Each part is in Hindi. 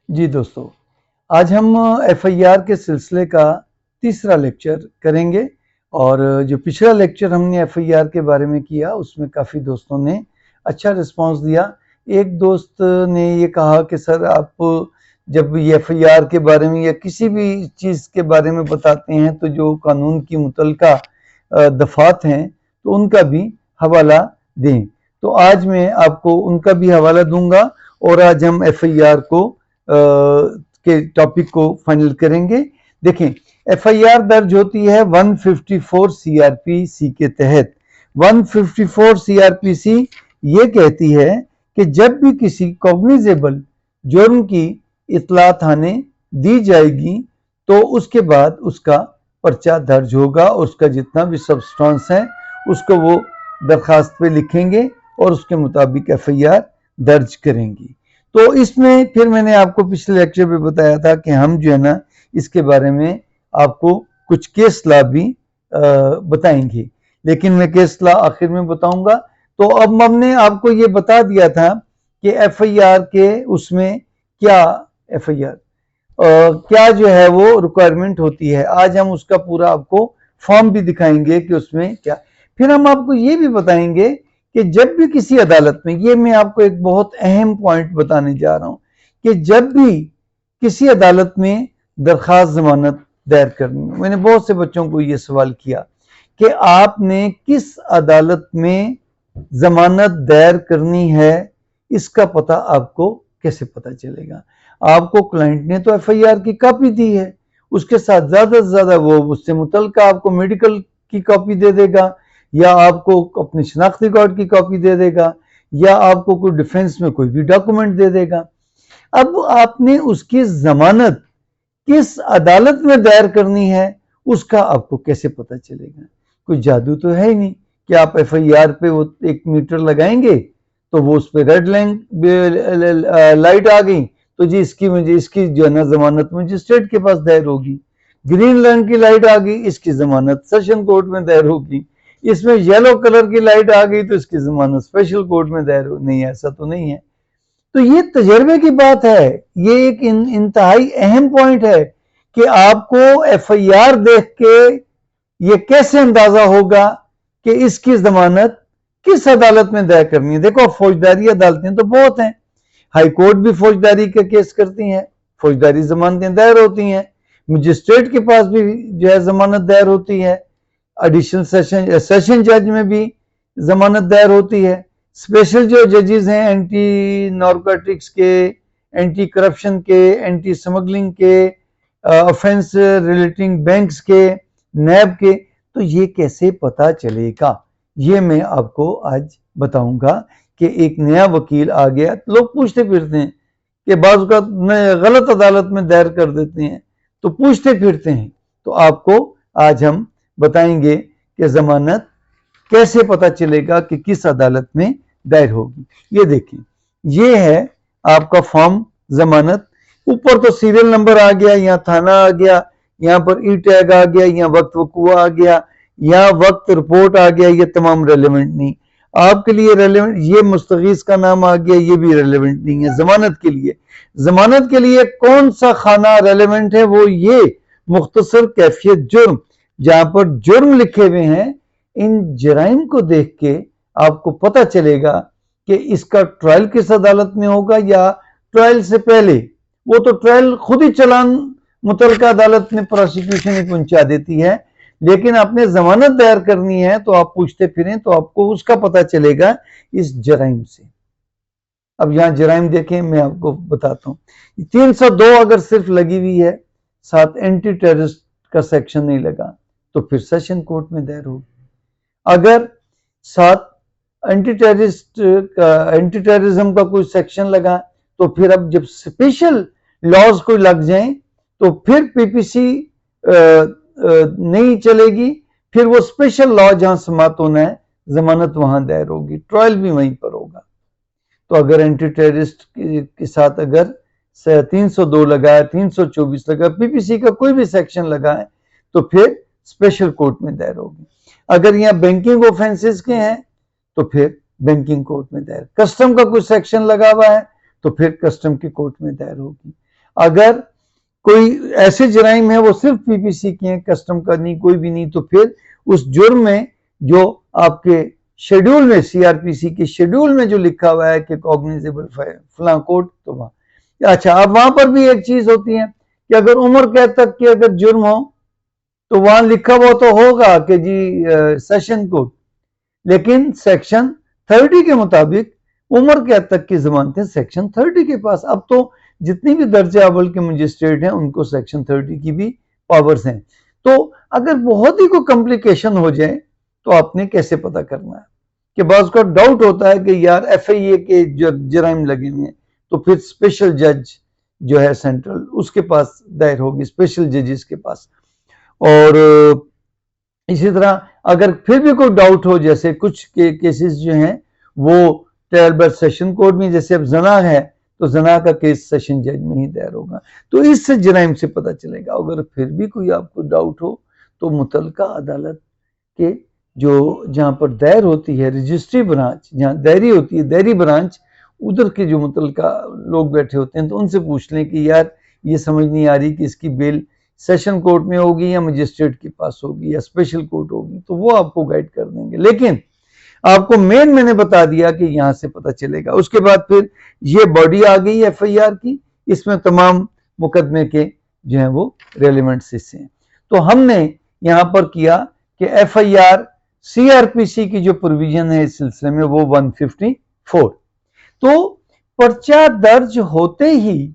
जी दोस्तों, आज हम एफआईआर के सिलसिले का तीसरा लेक्चर करेंगे। और जो पिछला लेक्चर हमने एफआईआर के बारे में किया उसमें काफ़ी दोस्तों ने अच्छा रिस्पांस दिया। एक दोस्त ने ये कहा कि सर आप जब ये एफआईआर के बारे में या किसी भी चीज़ के बारे में बताते हैं तो जो कानून की मुतलका दफ़ात हैं तो उनका भी हवाला दें। तो आज मैं आपको उनका भी हवाला दूंगा और आज हम एफआईआर को के टॉपिक को फाइनल करेंगे। देखें, एफआईआर दर्ज होती है 154 सीआरपीसी के तहत। 154 सीआरपीसी ये कहती है कि जब भी किसी कॉग्निजेबल जुर्म की इतला थाने दी जाएगी तो उसके बाद उसका पर्चा दर्ज होगा और उसका जितना भी सब्सटेंस है उसको वो दरखास्त पे लिखेंगे और उसके मुताबिक एफआईआर दर्ज करेंगी। तो इसमें फिर मैंने आपको पिछले लेक्चर पे बताया था कि हम जो है ना इसके बारे में आपको कुछ केस लॉ भी बताएंगे, लेकिन मैं केस लॉ आखिर में बताऊंगा। तो अब हमने आपको ये बता दिया था कि एफआईआर के उसमें क्या एफआईआर क्या जो है वो रिक्वायरमेंट होती है। आज हम उसका पूरा आपको फॉर्म भी दिखाएंगे कि उसमें क्या। फिर हम आपको ये भी बताएंगे कि जब भी किसी अदालत में, ये मैं आपको एक बहुत अहम पॉइंट बताने जा रहा हूं, कि जब भी किसी अदालत में दरखास्त जमानत दायर करनी है, मैंने बहुत से बच्चों को ये सवाल किया कि आपने किस अदालत में जमानत दायर करनी है, इसका पता आपको कैसे पता चलेगा। आपको क्लाइंट ने तो एफआईआर की कॉपी दी है, उसके साथ ज्यादा से ज्यादा वो उससे मुतल्लिका आपको मेडिकल की कॉपी दे देगा, या आपको अपने शनाख्ती कार्ड की कॉपी दे देगा, या आपको कोई डिफेंस में कोई भी डॉक्यूमेंट दे देगा। अब आपने उसकी जमानत किस अदालत में दायर करनी है उसका आपको कैसे पता चलेगा। कोई जादू तो है ही नहीं कि आप एफआईआर पे वो 1 मीटर लगाएंगे तो वो उस पर रेड लाइट आ गई तो जी इसकी जो है ना जमानत मजिस्ट्रेट के पास दायर होगी। ग्रीन लाइन की लाइट आ गई, इसकी जमानत सेशन कोर्ट में दायर होगी। इसमें येलो कलर की लाइट आ गई तो इसकी जमानत स्पेशल कोर्ट में दायर हो। नहीं, ऐसा तो नहीं है। तो ये तजर्बे की बात है, ये एक इंतहाई अहम पॉइंट है कि आपको एफआईआर देख के ये कैसे अंदाजा होगा कि इसकी जमानत किस अदालत में दायर करनी है। देखो, फौजदारी अदालतें तो बहुत हैं, हाई कोर्ट भी फौजदारी के केस करती हैं, फौजदारी जमानतें दायर होती हैं, मजिस्ट्रेट के पास भी जो है जमानत दायर होती है, एडिशनल सेशन जज में भी जमानत दायर होती है। स्पेशल जो जजेस हैं एंटी नारकोटिक्स के, एंटी करप्शन के, एंटी स्मगलिंग के, ऑफेंस रिलेटिंग बैंक्स के, नैब के, तो ये कैसे पता चलेगा ये मैं आपको आज बताऊंगा। कि एक नया वकील आ गया, लोग पूछते फिरते हैं कि बाज़ का गलत अदालत में दायर कर देते हैं तो पूछते फिरते हैं, तो आपको आज हम बताएंगे कि जमानत कैसे पता चलेगा कि किस अदालत में दायर होगी। ये देखें, ये है आपका फॉर्म जमानत। ऊपर तो सीरियल नंबर आ गया, यहाँ थाना आ गया, यहाँ पर ई टैग आ गया, यहाँ वक्त वकूआ आ गया, यहाँ वक्त रिपोर्ट आ गया। ये तमाम रेलेवेंट नहीं आपके लिए। रेलेवेंट ये मुस्तगीस का नाम आ गया, ये भी रेलेवेंट नहीं है। जमानत के लिए कौन सा खाना रेलेवेंट है, वो ये मुख्तसर कैफियत जुर्म, जहां पर जुर्म लिखे हुए हैं, इन जराइम को देख के आपको पता चलेगा कि इसका ट्रायल किस अदालत में होगा या ट्रायल से पहले। वो तो ट्रायल खुद ही चलान मुतल्लिका अदालत में प्रोसिक्यूशन ही पहुंचा देती है, लेकिन आपने जमानत दायर करनी है तो आप पूछते फिरें तो आपको उसका पता चलेगा इस जराइम से। अब यहां जराइम देखें, मैं आपको बताता हूं। 302 अगर सिर्फ लगी हुई है, साथ एंटी टेररिस्ट का सेक्शन नहीं लगा तो फिर सेशन कोर्ट में दायर होगी। अगर साथ एंटी टेररिज्म का कोई सेक्शन लगा तो फिर अब जब स्पेशल लॉज कोई लग जाए तो फिर पीपीसी नहीं चलेगी, फिर वो स्पेशल लॉ जहां समाप्त होना है जमानत वहां दायर होगी, ट्रायल भी वहीं पर होगा। तो अगर एंटी टेररिस्ट के साथ अगर 302 लगा है, 324 लगा, पीपीसी का कोई भी सेक्शन लगा है तो फिर स्पेशल कोर्ट में दायर होगी। अगर यहाँ बैंकिंग ऑफेंसेस के हैं तो फिर बैंकिंग कोर्ट में दायर। कस्टम का कुछ सेक्शन लगा हुआ है तो फिर कस्टम की कोर्ट में दायर होगी। अगर कोई ऐसे जराइम है वो सिर्फ पीपीसी के हैं, कस्टम का नहीं, कोई भी नहीं, तो फिर उस जुर्म में जो आपके शेड्यूल में, सीआरपीसी के शेड्यूल में जो लिखा हुआ है कि कॉग्निजेबल फलां कोड, तो वहां अच्छा। अब वहां पर भी एक चीज होती है कि अगर उम्र कैद तक की अगर जुर्म हो तो वहां लिखा हुआ तो होगा कि जी सेशन कोड, लेकिन सेक्शन 30 के मुताबिक उम्र कैद तक की जमानतें सेक्शन 30 के पास। अब तो जितनी भी दर्जे अव्वल के मजिस्ट्रेट हैं उनको सेक्शन 30 की भी पावर्स हैं। तो अगर बहुत ही कोई कॉम्प्लिकेशन हो जाए तो आपने कैसे पता करना है कि बाज़ का डाउट होता है कि यार एफआईए के जराइम लगे हुए हैं, तो फिर स्पेशल जज जो है सेंट्रल, उसके पास दायर होगी, स्पेशल जजेस के पास। और इसी तरह अगर फिर भी कोई डाउट हो, जैसे कुछ केसेस जो हैं वो ट्रायल बाय सेशन कोर्ट में, जैसे अब जना है तो जना का केस सेशन जज में ही दायर होगा, तो इससे जराइम से पता चलेगा। अगर फिर भी कोई आपको डाउट हो तो मुतलका अदालत के जो जहाँ पर दायर होती है रजिस्ट्री ब्रांच, जहाँ दायरी होती है, दायरी ब्रांच, उधर के जो मुतलका लोग बैठे होते हैं तो उनसे पूछ लें कि यार ये समझ नहीं आ रही कि इसकी बेल सेशन कोर्ट में होगी या मजिस्ट्रेट के पास होगी या स्पेशल कोर्ट होगी, तो वो आपको गाइड कर देंगे। लेकिन आपको मेन मैंने बता दिया कि यहां से पता चलेगा। उसके बाद फिर ये बॉडी आ गई एफआईआर की, इसमें तमाम मुकदमे के जो है वो रेलिवेंट हिस्से हैं। तो हमने यहां पर किया कि एफआईआर सीआरपीसी की जो प्रोविजन है इस सिलसिले में वो 154। तो पर्चा दर्ज होते ही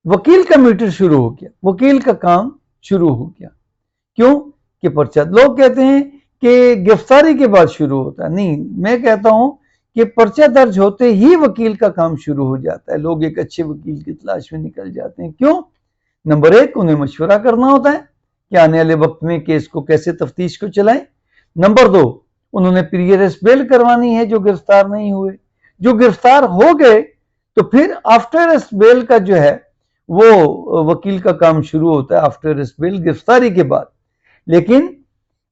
वकील का मीटर शुरू हो गया, वकील का काम शुरू हो गया। क्यों कि पर्चा, लोग कहते हैं कि गिरफ्तारी के बाद शुरू होता है, नहीं, मैं कहता हूं कि पर्चा दर्ज होते ही वकील का काम शुरू हो जाता है। लोग एक अच्छे वकील की तलाश में निकल जाते हैं। क्यों? नंबर एक, उन्हें मशवरा करना होता है कि आने वाले वक्त में केस को कैसे तफ्तीश को चलाएं। नंबर दो, उन्होंने प्री अरेस्ट बेल करवानी है जो गिरफ्तार नहीं हुए। जो गिरफ्तार हो गए तो फिर आफ्टर अरेस्ट बेल का जो है वो वकील का काम शुरू होता है, आफ्टर अरेस्ट बेल, गिरफ्तारी के बाद। लेकिन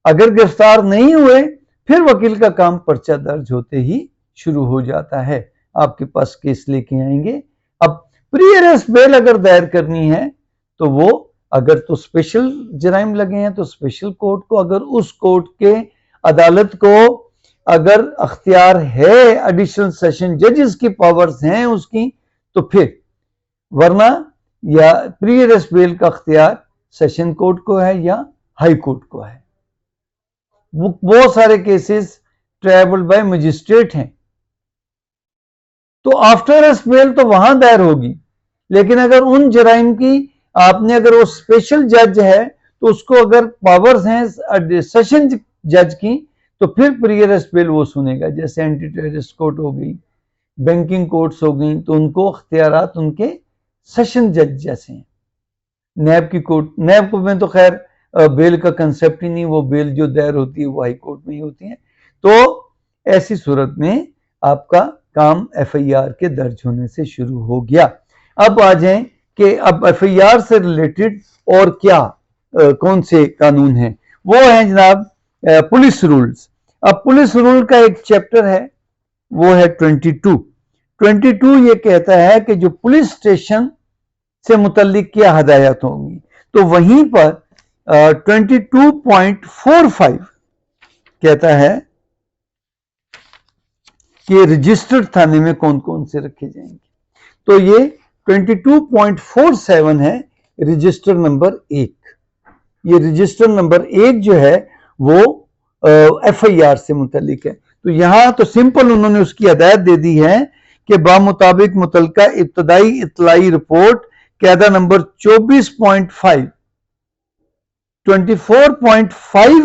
अगर गिरफ्तार नहीं हुए फिर वकील का काम पर्चा दर्ज होते ही शुरू हो जाता है, आपके पास केस लेके आएंगे। अब प्री अरेस्ट बेल अगर दायर करनी है तो वो अगर तो स्पेशल जराइम लगे हैं तो स्पेशल कोर्ट को, अगर उस कोर्ट के अदालत को अगर अख्तियार है, एडिशनल सेशन जजेस की पावर्स हैं उसकी, तो फिर, वरना या प्री अरेस्ट बेल का अख्तियार सेशन कोर्ट को है या हाई कोर्ट को है। बहुत सारे केसेस ट्रायबल बाय मजिस्ट्रेट हैं, तो आफ्टर अरेस्ट बेल तो वहां दायर होगी। लेकिन अगर उन जराइम की आपने, अगर वो स्पेशल जज है तो उसको अगर पावर्स हैं सेशन जज की, तो फिर प्री अरेस्ट बेल वो सुनेगा। जैसे एंटी टेररिस्ट कोर्ट हो गई, बैंकिंग कोर्ट्स हो गई, तो उनको अख्तियारात उनके सेशन जज जैसे हैं। नैब की कोर्ट, नैब को में तो खैर बेल का कंसेप्ट ही नहीं, वो बेल जो दायर होती है वो हाई कोर्ट में ही होती है। तो ऐसी सूरत में आपका काम एफआईआर के दर्ज होने से शुरू हो गया। अब आ जाएं कि अब एफआईआर से रिलेटेड और क्या कौन से कानून हैं। वो है जनाब पुलिस रूल्स। अब पुलिस रूल का एक चैप्टर है वो है 22 ये कहता है कि जो पुलिस स्टेशन से मुतल्लिक क्या हदायत होंगी। तो वहीं पर 22.45 कहता है कि रजिस्टर्ड थाने में कौन कौन से रखे जाएंगे। तो ये 22.47 है रजिस्टर नंबर 1। ये रजिस्टर नंबर 1 जो है वो एफआईआर से मुतल्लिक है। तो यहां तो सिंपल उन्होंने उसकी हदायत दे दी है कि बामुताबिक मुतल्लिका इब्तदाई इतलाई रिपोर्ट कायदा नंबर 24.5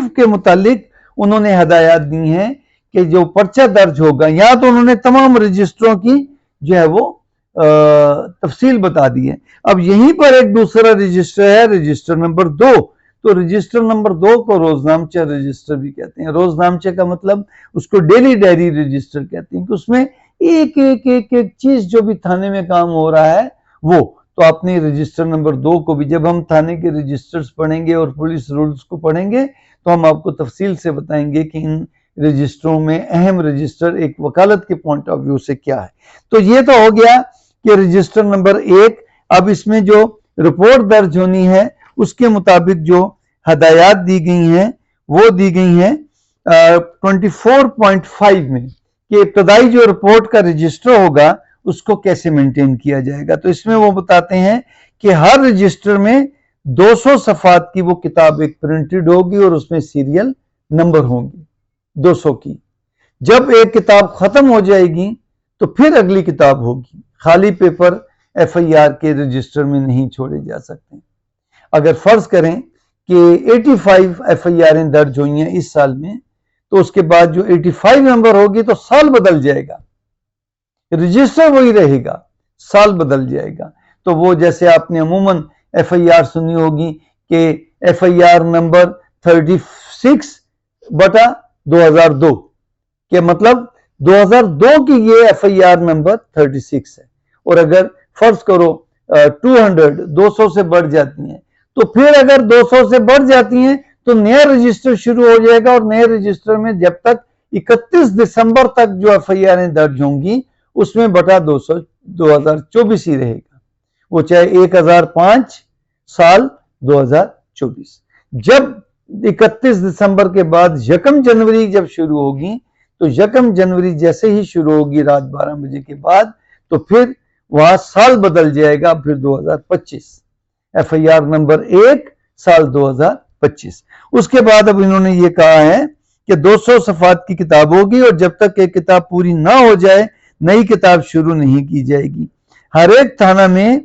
के मुतालिक उन्होंने हदायत दी हैं कि जो पर्चा दर्ज होगा, यहां तो उन्होंने तमाम रजिस्टरों की जो है वो तफसील बता दी है। अब यहीं पर एक दूसरा रजिस्टर है, रजिस्टर नंबर 2। तो रजिस्टर नंबर 2 को रोजनामचा रजिस्टर भी कहते हैं। रोजनामचे का मतलब उसको डेली डायरी रजिस्टर कहते हैं कि उसमें एक एक एक एक चीज जो भी थाने में काम हो रहा है वो। तो आपने रजिस्टर नंबर 2 को भी, जब हम थाने के रजिस्टर्स पढ़ेंगे और पुलिस रूल्स को पढ़ेंगे तो हम आपको तफसील से बताएंगे कि इन रजिस्टरों में अहम रजिस्टर एक वकालत के पॉइंट ऑफ व्यू से क्या है। तो ये तो हो गया कि रजिस्टर नंबर 1 अब इसमें जो रिपोर्ट दर्ज होनी है उसके मुताबिक जो हदायत दी गई हैं वो दी गई हैं 24.5 में कि इब्तदाई जो रिपोर्ट का रजिस्टर होगा उसको कैसे मेंटेन किया जाएगा। तो इसमें वो बताते हैं कि हर रजिस्टर में 200 सफ़ात की वो किताब एक प्रिंटेड होगी और उसमें सीरियल नंबर होंगे 200 की। जब एक किताब खत्म हो जाएगी तो फिर अगली किताब होगी। खाली पेपर FIR के रजिस्टर में नहीं छोड़े जा सकते। अगर फर्ज करें कि 85 FIR दर्ज हुई हैं इस साल में, तो उसके बाद जो 85 नंबर होगी तो साल बदल जाएगा, रजिस्टर वही रहेगा, साल बदल जाएगा। तो वो जैसे आपने अमूमन FIR सुनी होगी कि FIR नंबर 36/2002 के मतलब 2002 की ये FIR नंबर 36 है। और अगर फर्ज करो 200 से बढ़ जाती हैं तो फिर अगर 200 से बढ़ जाती हैं तो नया रजिस्टर शुरू हो जाएगा और नए रजिस्टर में जब तक 31 दिसंबर तक जो FIR दर्ज होंगी उसमें बटा 200 2024 ही रहेगा, वो चाहे 1005 साल 2024। जब 31 दिसंबर के बाद 1 जनवरी जब शुरू होगी तो 1 जनवरी जैसे ही शुरू होगी रात 12 बजे के बाद तो फिर वहां साल बदल जाएगा, फिर 2025 FIR नंबर 1 साल 2025। उसके बाद अब इन्होंने ये कहा है कि 200 सफ़ात की किताब होगी और जब तक एक किताब पूरी ना हो जाए नई किताब शुरू नहीं की जाएगी। हर एक थाना में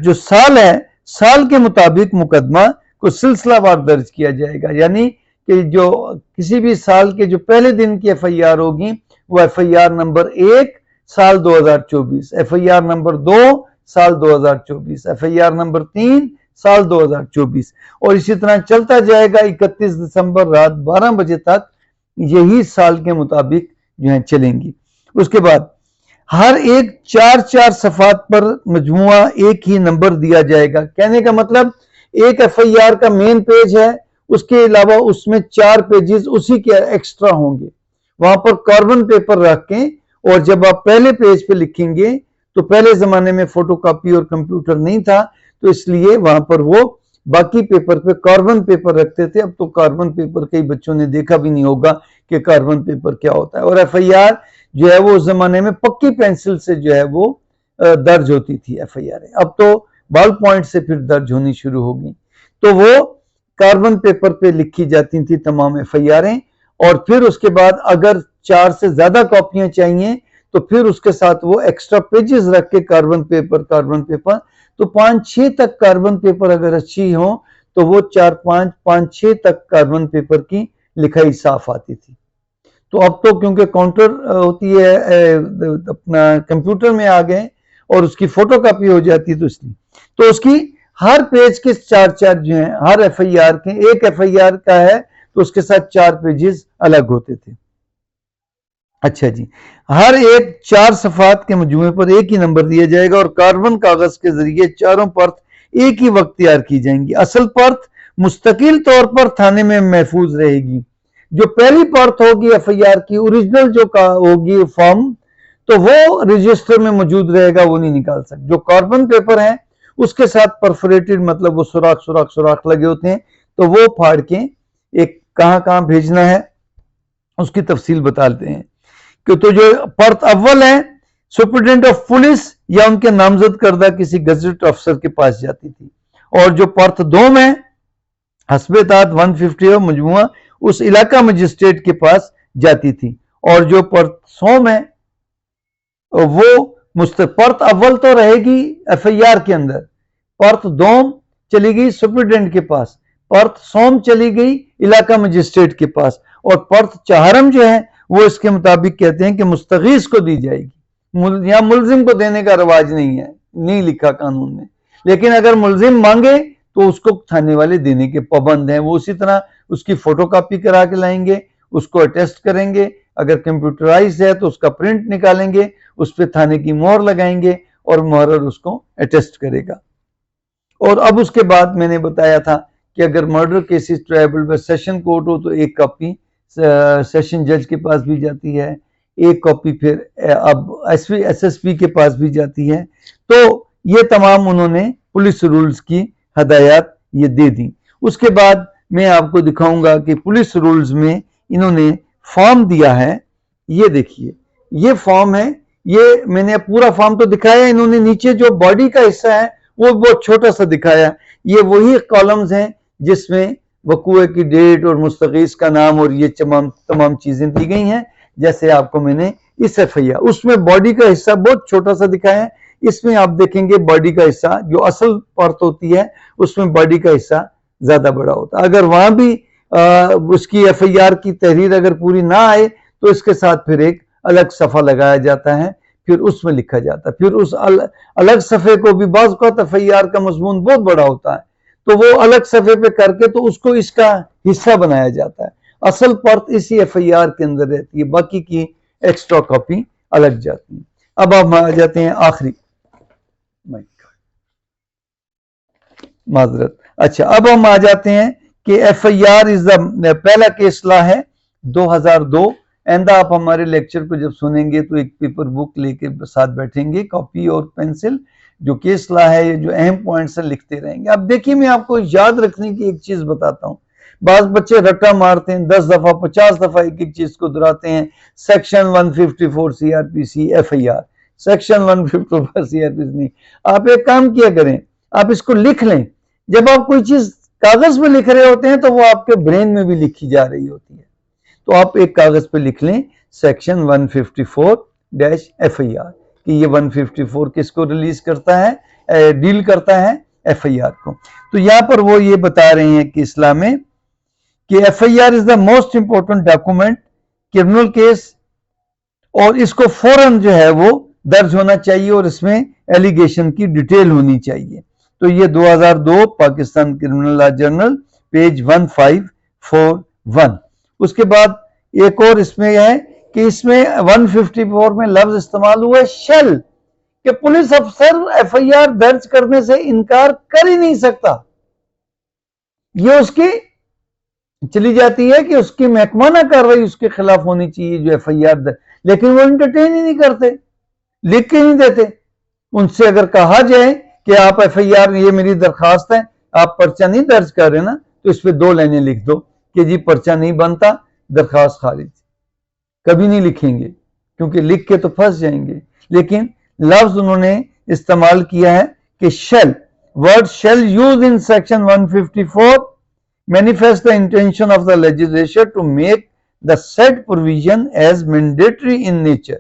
जो साल है साल के मुताबिक मुकदमा को सिलसिलावार दर्ज किया जाएगा, यानी कि जो किसी भी साल के जो पहले दिन की FIR होगी वो FIR नंबर 1 साल 2024, FIR नंबर 2 साल 2024, FIR नंबर 3 साल 2024 और इसी तरह चलता जाएगा। 31 दिसंबर रात 12 बजे तक यही साल के मुताबिक जो है चलेंगी। उसके बाद हर एक 4-4 सफ़ात पर मजमुआ एक ही नंबर दिया जाएगा। कहने का मतलब एक FIR का मेन पेज है, उसके अलावा उसमें 4 पेजेस उसी के एक्स्ट्रा होंगे, वहां पर कार्बन पेपर रख के, और जब आप पहले पेज पे लिखेंगे तो पहले जमाने में फोटोकॉपी और कंप्यूटर नहीं था तो इसलिए वहां पर वो बाकी पेपर पे कार्बन पेपर रखते थे। अब तो कार्बन पेपर कई बच्चों ने देखा भी नहीं होगा कि कार्बन पेपर क्या होता है। और FIR जो है वो उस जमाने में पक्की पेंसिल से जो है वो दर्ज होती थी FIR, अब तो बॉल पॉइंट से फिर दर्ज होनी शुरू होगी। तो वो कार्बन पेपर पे लिखी जाती थी तमाम FIR और फिर उसके बाद अगर 4 से ज्यादा कॉपियां चाहिए तो फिर उसके साथ वो एक्स्ट्रा पेजेस रख के कार्बन पेपर तो 5-6 तक कार्बन पेपर अगर अच्छी हो तो वो 4-5-5-6 तक कार्बन पेपर की लिखाई साफ आती थी। तो अब तो क्योंकि काउंटर होती है अपना कंप्यूटर में आ गए और उसकी फोटोकॉपी हो जाती है तो इसलिए तो उसकी हर पेज के 4-4 जो है हर FIR के, एक FIR का है तो उसके साथ 4 पेजेस अलग होते थे। अच्छा जी, हर एक 4 सफ़ात के मजमूए पर एक ही नंबर दिया जाएगा और कार्बन कागज के जरिए चारों परत एक ही वक्त तैयार की जाएंगी। असल परत मुस्तकिल तौर पर थाने में महफूज रहेगी। जो पहली परत होगी FIR की ओरिजिनल जो होगी फॉर्म तो वो रजिस्टर में मौजूद रहेगा, वो नहीं निकाल सकते। जो कार्बन पेपर है उसके साथ परफोरेटेड मतलब वो सुराख लगे होते हैं तो वो फाड़ के एक कहां भेजना है उसकी तफसील बताते हैं कि तो जो परत अव्वल है सुप्रिटेंडेंट ऑफ पुलिस या उनके नामजद करदा किसी गजट अफसर के पास जाती थी और जो परत 2 में हस्बे तात 150 मजमुआ उस इलाका मजिस्ट्रेट के पास जाती थी और जो परत 100 में वो परत अव्वल तो रहेगी FIR के अंदर, परत 2 चली गई सुप्रिटेंडेंट के पास, परत 100 चली गई इलाका मजिस्ट्रेट के पास और परत 4 जो है वो इसके मुताबिक कहते हैं कि मुस्तगीस को दी जाएगी। यहां मुलजिम को देने का रवाज नहीं है, नहीं लिखा कानून में, लेकिन अगर मुलजिम मांगे तो उसको थाने वाले देने के पाबंद हैं। वो उसी तरह उसकी फोटोकॉपी करा के लाएंगे, उसको अटेस्ट करेंगे, अगर कंप्यूटराइज है तो उसका प्रिंट निकालेंगे, उस पर थाने की मोहर लगाएंगे और मुहर्रर उसको अटेस्ट करेगा। और अब उसके बाद मैंने बताया था कि अगर मर्डर केसेस ट्रायबल में सेशन कोर्ट हो तो एक कॉपी सेशन जज के पास भी जाती है, एक कॉपी फिर अब SSP के पास भी जाती है। तो ये तमाम उन्होंने पुलिस रूल्स की हदायत ये दे दी। उसके बाद मैं आपको दिखाऊंगा कि पुलिस रूल्स में इन्होंने फॉर्म दिया है। ये देखिए, ये फॉर्म है, ये मैंने पूरा फॉर्म तो दिखाया, इन्होंने नीचे जो बॉडी का हिस्सा है वो बहुत छोटा सा दिखाया। ये वही कॉलम्स हैं जिसमें वकूए की डेट और मुस्तगीस का नाम और ये तमाम चीजें दी गई हैं। जैसे आपको मैंने इस एफआईआर, उसमें बॉडी का हिस्सा बहुत छोटा सा दिखाया है, इसमें आप देखेंगे बॉडी का हिस्सा जो असल परत होती है उसमें बॉडी का हिस्सा ज्यादा बड़ा होता है। अगर वहां भी उसकी एफआईआर की तहरीर अगर पूरी ना आए तो इसके साथ फिर एक अलग सफा लगाया जाता है, फिर उसमें लिखा जाता है। फिर उस अलग सफे को भी बाज़ औक़ात एफआईआर का मजमून बहुत बड़ा होता है तो वो अलग सफे पे करके तो उसको इसका हिस्सा बनाया जाता है। असल परत इसी एफआईआर के अंदर रहती है, बाकी की एक्स्ट्रा कॉपी अलग जाती है। अब हम आ जाते हैं आखिरी, माजरत, अच्छा अब हम आ जाते हैं कि एफआईआर इज द पहला केस लॉ है 2002। आइंदा आप हमारे लेक्चर को जब सुनेंगे तो एक पेपर बुक लेके साथ बैठेंगे, कॉपी और पेंसिल, जो केस लॉ है जो अहम पॉइंट्स है लिखते रहेंगे। अब देखिए, मैं आपको याद रखने की एक चीज बताता हूँ। बाज बच्चे रट्टा मारते हैं, 10 दफा 50 दफा एक एक चीज को दोहराते हैं, section 154 CrPC FIR, section 154 CrPC नहीं। आप एक काम किया करें, आप इसको लिख लें। जब आप कोई चीज कागज पे लिख रहे होते हैं तो वो आपके ब्रेन में भी लिखी जा रही होती है, तो आप एक कागज पे लिख लें सेक्शन 154 एफआईआर कि ये 154 किसको रिलीज करता है, डील करता है एफआईआर को। तो यहां पर वो ये बता रहे हैं कि इस्लाम में कि FIR is the most important document criminal case, और इसको फौरन जो है वो दर्ज होना चाहिए और इसमें एलिगेशन की डिटेल होनी चाहिए। तो ये 2002 Pakistan criminal law journal page 1541। उसके बाद एक और इसमें है कि इसमें 154 में लफ्ज इस्तेमाल हुआ है शेल, कि पुलिस अफसर एफआईआर दर्ज करने से इनकार कर ही नहीं सकता। ये उसकी चली जाती है कि उसकी महकमाना कार्रवाई उसके खिलाफ होनी चाहिए जो एफआईआर दर्ज, लेकिन वो इंटरटेन ही नहीं करते, लिख के नहीं देते। उनसे अगर कहा जाए कि आप एफआईआर, ये मेरी दरखास्त है, आप पर्चा नहीं दर्ज कर रहे ना, तो इस पे 2 लाइनें लिख दो कि जी पर्चा नहीं बनता, दरखास्त खारिज। कभी नहीं लिखेंगे क्योंकि लिख के तो फंस जाएंगे। लेकिन लफ्ज उन्होंने इस्तेमाल किया है कि shell, word shell use in section 154 manifest the intention of the legislature to make the said provision as mandatory in nature.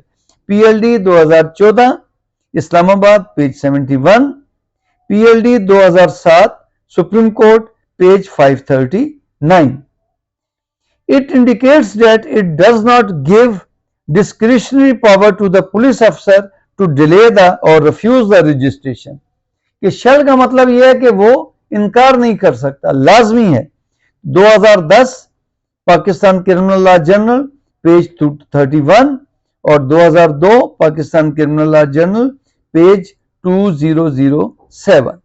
PLD 2014 Islamabad page 71, PLD 2007 supreme court page 539. It indicates that it does not give discretionary power to the police officer to delay the or refuse the registration. कि शल का मतलब यह है कि वो इनकार नहीं कर सकता, लाजमी है। 2010 Pakistan criminal law journal page 31 और 2002 Pakistan criminal law journal page 2007।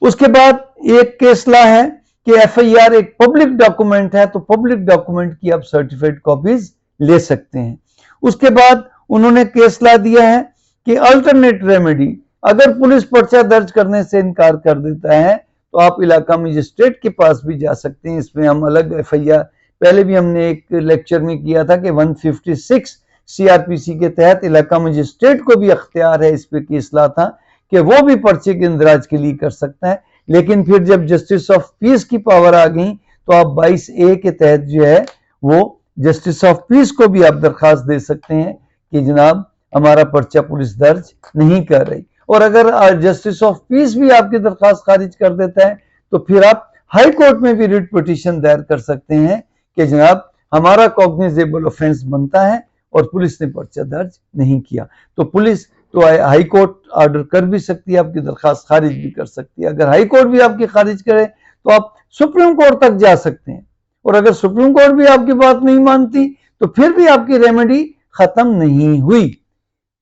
उसके बाद एक केस लॉ है कि एफआईआर एक पब्लिक डॉक्यूमेंट है, तो पब्लिक डॉक्यूमेंट की आप सर्टिफाइड कॉपीज ले सकते हैं। उसके बाद उन्होंने केस लॉ दिया है कि अल्टरनेट रेमेडी, अगर पुलिस पर्चा दर्ज करने से इनकार कर देता है तो आप इलाका मजिस्ट्रेट के पास भी जा सकते हैं। इसमें हम अलग एफआईआर, पहले भी हमने एक लेक्चर में किया था कि 156 सीआरपीसी के तहत इलाका मजिस्ट्रेट को भी अख्तियार है, इस पे केस लॉ था कि वो भी पर्चे के इंदराज के लिए कर सकता है। लेकिन फिर जब जस्टिस ऑफ पीस की पावर आ गई तो आप 22A के तहत जो है वो जस्टिस ऑफ पीस को भी आप दरखास्त दे सकते हैं कि जनाब हमारा पर्चा पुलिस दर्ज नहीं कर रही। और अगर जस्टिस ऑफ पीस भी आपकी दरखास्त खारिज कर देता है तो फिर आप हाई कोर्ट में भी रिट पिटीशन दायर कर सकते हैं कि जनाब हमारा कॉग्निजेबल ऑफेंस बनता है और पुलिस ने पर्चा दर्ज नहीं किया। तो पुलिस तो हाई कोर्ट ऑर्डर कर भी सकती है, आपकी दरखास्त खारिज भी कर सकती है। अगर हाई कोर्ट भी आपकी खारिज करे तो आप सुप्रीम कोर्ट तक जा सकते हैं, और अगर सुप्रीम कोर्ट भी आपकी बात नहीं मानती तो फिर भी आपकी रेमेडी खत्म नहीं हुई।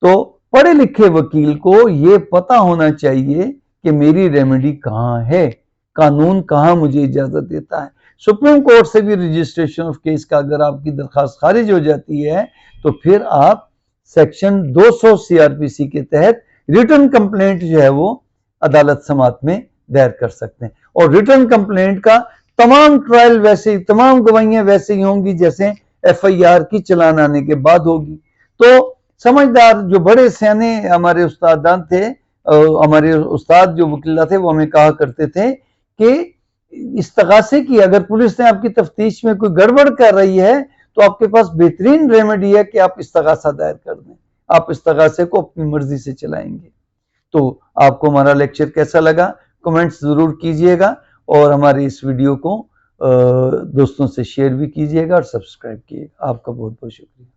तो पढ़े लिखे वकील को ये पता होना चाहिए कि मेरी रेमेडी कहाँ है, कानून कहाँ मुझे इजाजत देता है। सुप्रीम कोर्ट से भी रजिस्ट्रेशन ऑफ केस का अगर आपकी दरखास्त खारिज हो जाती है तो फिर आप सेक्शन 200 सीआरपीसी के तहत रिटर्न कंप्लेंट जो है वो अदालत समात में दायर कर सकते हैं। और रिटर्न कंप्लेंट का तमाम ट्रायल वैसे ही, तमाम गवाहियां वैसे ही होंगी जैसे एफआईआर की चलान आने के बाद होगी। तो समझदार जो बड़े सियाने हमारे उस्तादान थे, हमारे उस्ताद जो वकीला थे, वो हमें कहा करते थे कि इस्तगासे की, अगर पुलिस ने आपकी तफ्तीश में कोई गड़बड़ कर रही है तो आपके पास बेहतरीन रेमेडी है कि आप इस्तगासा दायर कर दें। आप इस्तगासे को अपनी मर्जी से चलाएंगे। तो आपको हमारा लेक्चर कैसा लगा कमेंट्स जरूर कीजिएगा, और हमारी इस वीडियो को दोस्तों से शेयर भी कीजिएगा और सब्सक्राइब कीजिएगा। आपका बहुत बहुत शुक्रिया।